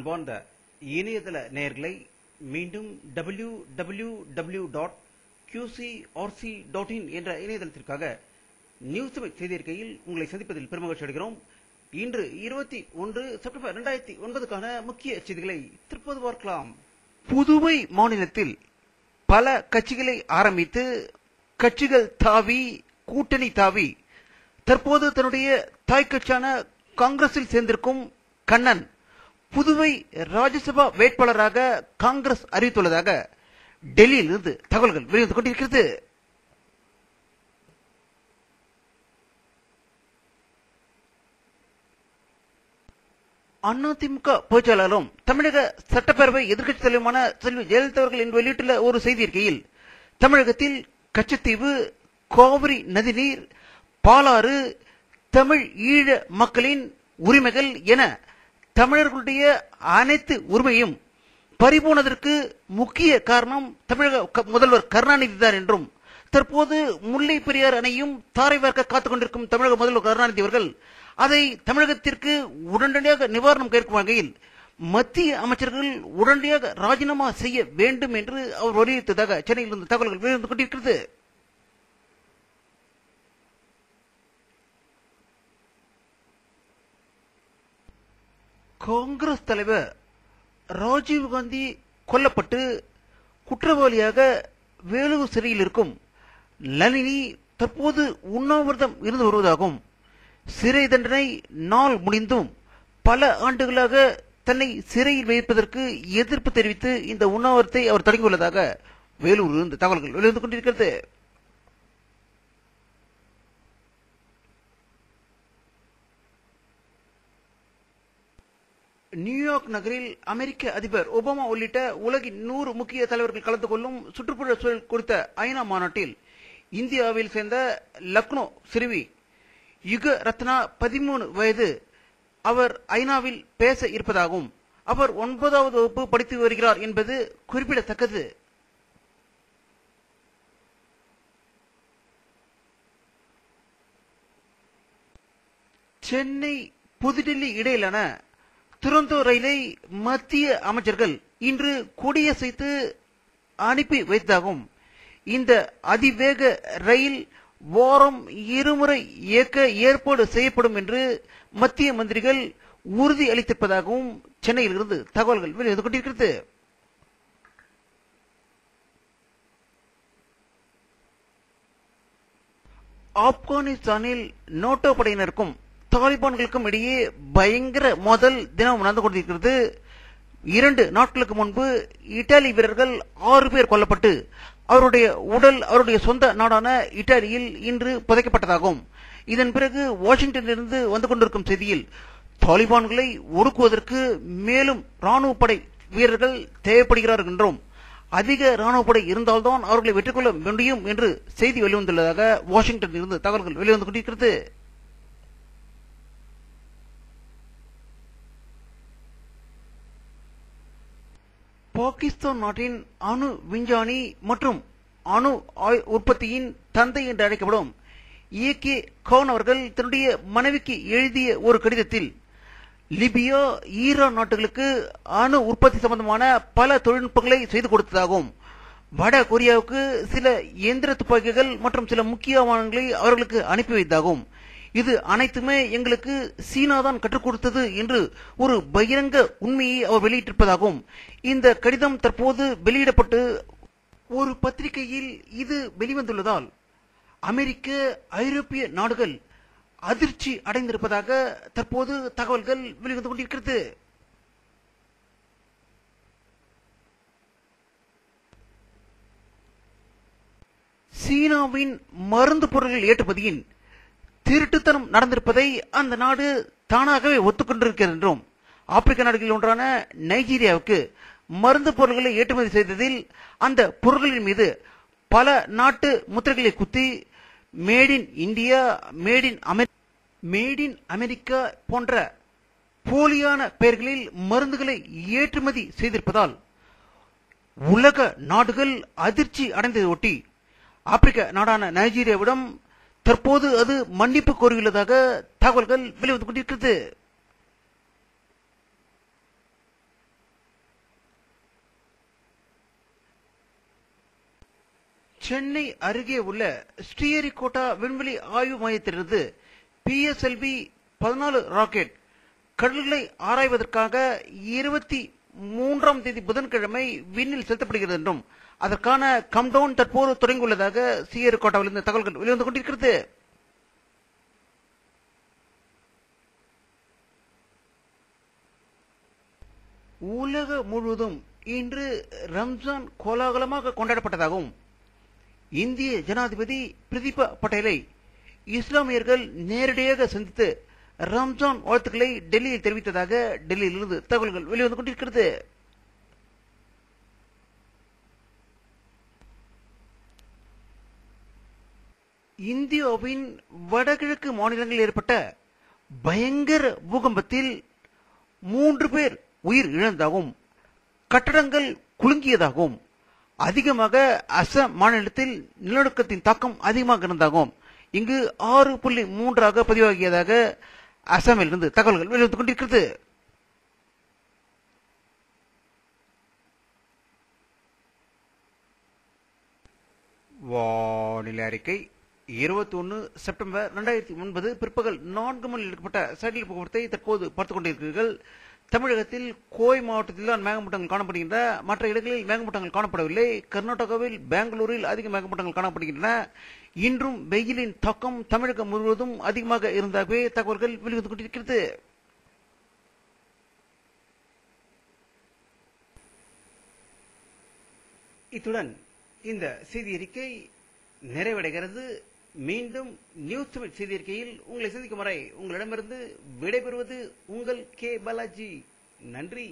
அன்பார்ந்த இணையதள நேயர்களை மீண்டும் www.qcrc.in என்ற இணையதளத்திற்காக நியூஸ் செய்தியிருக்கையில் உங்களை சந்திப்பதில் பெருமகிழ்ச்சி அடைகிறோம். இன்று 21 செப்டம்பர் 2009க்கான முக்கிய செய்திகளை தற்போது பார்க்கலாம். புதுவை மாநிலத்தில் பல கட்சிகளை ஆரம்பித்து கட்சிகள் தாவி கூட்டணி தாவி தற்போது தன்னுடைய தாய் கட்சியான காங்கிரஸில் சேர்ந்திருக்கும் கண்ணன் புதுவை ராஜ்யசபா வேட்பாளராக காங்கிரஸ் அறிவித்துள்ளதாக டெல்லியில் இருந்து தகவல்கள் வெளிவந்து கொண்டிருக்கிறது. அதிமுக பொதுச்செயலாளரும் தமிழக சட்டப்பேரவை எதிர்க்கட்சித் தலைவருமான செல்வி ஜெயலலிதா அவர்கள் இன்று வெளியிட்டுள்ள ஒரு செய்தி அறிக்கையில் தமிழகத்தில் கச்சத்தீவு, காவிரி நதிநீர், பாலாறு, தமிழ் ஈழ மக்களின் உரிமைகள் என தமிழர்களுடைய அனைத்து உரிமையும் பறிபோனதற்கு முக்கிய காரணம் தமிழக முதல்வர் கருணாநிதி தான் என்றும், தற்போது முல்லை பெரியார் அணையும் தாரை வார்க்க காத்துக் கொண்டிருக்கும் தமிழக முதல்வர் கருணாநிதி அவர்கள் அதை தமிழகத்திற்கு உடனடியாக நிவாரணம் கேட்கும் வகையில் மத்திய அமைச்சர்கள் உடனடியாக ராஜினாமா செய்ய வேண்டும் என்று அவர் வலியுறுத்ததாக சென்னையில் இருந்து தகவல்கள் வெளிவந்து கொண்டிருக்கிறது. காங்கிரஸ் தலைவர் ராஜீவ்காந்தி கொல்லப்பட்டு குற்றவாளியாக வேலூர் சிறையில் இருக்கும் நளினி தற்போது உண்ணாவிரதம் இருந்து வருவதாகவும், சிறை தண்டனை நாள் முடிந்தும் பல ஆண்டுகளாக தன்னை சிறையில் வைப்பதற்கு எதிர்ப்பு தெரிவித்து இந்த உண்ணாவிரத்தை அவர் தொடங்கியுள்ளதாக வேலூர் இருந்து தகவல்கள் வெளிவந்து கொண்டிருக்கிறது. நியூயார்க் நகரில் அமெரிக்க அதிபர் ஒபாமா உள்ளிட்ட உலகின் 100 முக்கிய தலைவர்கள் கலந்து கொள்ளும் சுற்றுப்புற சூழல் குறித்த ஐநா மாநாட்டில் இந்தியாவில் சேர்ந்த லக்னோ சிறுமி யுக ரத்னா 13 வயது அவர் ஐநாவில் பேச இருப்பதாகவும், அவர் 9வது வகுப்பு படித்து வருகிறார் என்பது குறிப்பிடத்தக்கது. சென்னை புதுடில்லி இடையிலான துரந்தோ ரயிலை மத்திய அமைச்சர்கள் இன்று கொடியசைத்து அனுப்பி வைத்ததாகவும், இந்த அதிவேக ரயில் வாரம் 2 முறை இயக்க ஏற்பாடு செய்யப்படும் என்று மத்திய மந்திரிகள் உறுதி அளித்திருப்பதாகவும் சென்னையில் இருந்து தகவல்கள் வெளிவந்து கொண்டிருக்கிறது. ஆப்கானிஸ்தானில் நேட்டோ படையினருக்கும் தாலிபான்களுக்கும் இடையே பயங்கர மோதல் தினம் நடந்து கொண்டிருக்கிறது. 2 நாட்களுக்கு முன்பு இத்தாலி வீரர்கள் 6 பேர் கொல்லப்பட்டு அவருடைய உடல் அவருடைய சொந்த நாடான இத்தாலியில் இன்று புதைக்கப்பட்டதாகவும், இதன் பிறகு வாஷிங்டனிலிருந்து வந்து கொண்டிருக்கும் செய்தியில் தாலிபான்களை ஒடுக்குவதற்கு மேலும் ராணுவ படை வீரர்கள் தேவைப்படுகிறார்கள் என்றும், அதிக ராணுவ படை இருந்தால்தான் அவர்களை வெற்றி கொள்ள முடியும் என்று செய்தி வெளிவந்துள்ளதாக வாஷிங்டனில் இருந்து தகவல்கள் வெளிவந்து கொண்டிருக்கிறது. பாகிஸ்தான் நாட்டின் அணு விஞ்ஞானி மற்றும் அணு உற்பத்தியின் தந்தை என்று அழைக்கப்படும் ஏகே கான் அவர்கள் தன்னுடைய மனைவிக்கு எழுதிய ஒரு கடிதத்தில் லிபியா, ஈரான் நாடுகளுக்கு அணு உற்பத்தி சம்பந்தமான பல தொழில்நுட்பங்களை செய்து கொடுத்ததாகவும், வட கொரியாவுக்கு சில இயந்திர துப்பாக்கிகள் மற்றும் சில முக்கிய ஆவணங்களை அவர்களுக்கு அனுப்பி வைத்ததாகவும், இது அனைத்துமே எங்களுக்கு சீனா தான் கற்றுக் கொடுத்தது என்று ஒரு பகிரங்க உண்மையை அவர் வெளியிட்டிருப்பதாகவும், இந்த கடிதம் தற்போது வெளியிடப்பட்டு ஒரு பத்திரிகையில் இது வெளிவந்துள்ளதால் அமெரிக்க, ஐரோப்பிய நாடுகள் அதிர்ச்சி அடைந்திருப்பதாக தற்போது தகவல்கள் வெளிவந்து கொண்டிருக்கிறது. சீனாவின் மருந்து பொருட்கள் ஏற்றுமதியின் திருட்டுத்தனம் நடந்திருப்பதை அந்த நாடு தானாகவே ஒத்துக்கொண்டிருக்கிறது என்றும், ஆப்பிரிக்க நாடுகளில் ஒன்றான நைஜீரியாவுக்கு மருந்து பொருட்களை ஏற்றுமதி செய்ததில் அந்த பொருட்களின் மீது பல நாட்டு முத்திரைகளை குத்தி made in India, made in America போன்ற போலியான பெயர்களில் மருந்துகளை ஏற்றுமதி செய்திருப்பதால் உலக நாடுகள் அதிர்ச்சி அடைந்ததை ஒட்டி ஆப்பிரிக்க நாடான நைஜீரியாவிடம் தற்போது அது மன்னிப்பு கோரியுள்ளதாக தகவல்கள் வெளிவந்து கொண்டிருக்கிறது. சென்னை அருகே உள்ள ஸ்ரீஹரிகோட்டா விண்வெளி ஆய்வு மையத்திலிருந்து PSLV 14 ராக்கெட் கடல்களை ஆராய்வதற்காக 23ஆம் தேதி புதன்கிழமை விண்ணில் செலுத்தப்படுகிறது என்றும் அதற்கான கம்டவுன் தற்போது தொடங்கியுள்ளதாக ஸ்ரீஹரிகோட்டாவிலிருந்து தகவல்கள் வெளிவந்து கொண்டிருக்கிறது. உலக முழுவதும் இன்று ரம்ஜான் கோலாகலமாக கொண்டாடப்பட்டதாகவும் இந்திய ஜனாதிபதி பிரதீபா பட்டேலை இஸ்லாமியர்கள் நேரடியாக சந்தித்து ரம்ஜான் வாழ்த்துக்களை டெல்லியில் தெரிவித்ததாக டெல்லியிலிருந்து தகவல்கள் வெளிவந்து கொண்டிருக்கிறது. இந்தியாவின் வடகிழக்கு மாநிலங்களில் ஏற்பட்ட பயங்கர பூகம்பத்தில் 3 பேர் உயிர் இழந்ததாகவும் கட்டடங்கள் குலுங்கியதாகவும் அதிகமாக அசாம் மாநிலத்தில் நிலநடுக்கத்தின் தாக்கம் அதிகமாக இருந்ததாகவும் இங்கு 6.3 பதிவாகியதாக அசாமிலிருந்து தகவல்கள் வெளிவந்து கொண்டிருக்கிறது. வானிலை அறிக்கை 21 செப்டம்பர் 2009 பிற்பகல் 4 மணியில் எடுக்கப்பட்ட சேட்டலைட் போக்குவரத்தை தற்போது பார்த்துக் கொண்டிருக்கிறீர்கள். தமிழகத்தில் கோவை மாவட்டத்தில் தான் மேகமூட்டங்கள் காணப்படுகின்றன. மற்ற இடங்களில் மேகமூட்டங்கள் காணப்படவில்லை. கர்நாடகாவில் பெங்களூரில் அதிக மேகமூட்டங்கள் காணப்படுகின்றன. இன்றும் வெயிலின் தாக்கம் தமிழகம் முழுவதும் அதிகமாக இருந்தாகவே தகவல்கள் வெளிவந்து கொண்டிருக்கிறது. இத்துடன் இந்த செய்தி அறிக்கை நிறைவடைகிறது. மீண்டும் நியூஸ் தமிழ் செய்தி அறிக்கையில் உங்களை சந்திக்கும் வரை உங்களிடமிருந்து விடைபெறுவது உங்கள் கே பாலாஜி. நன்றி.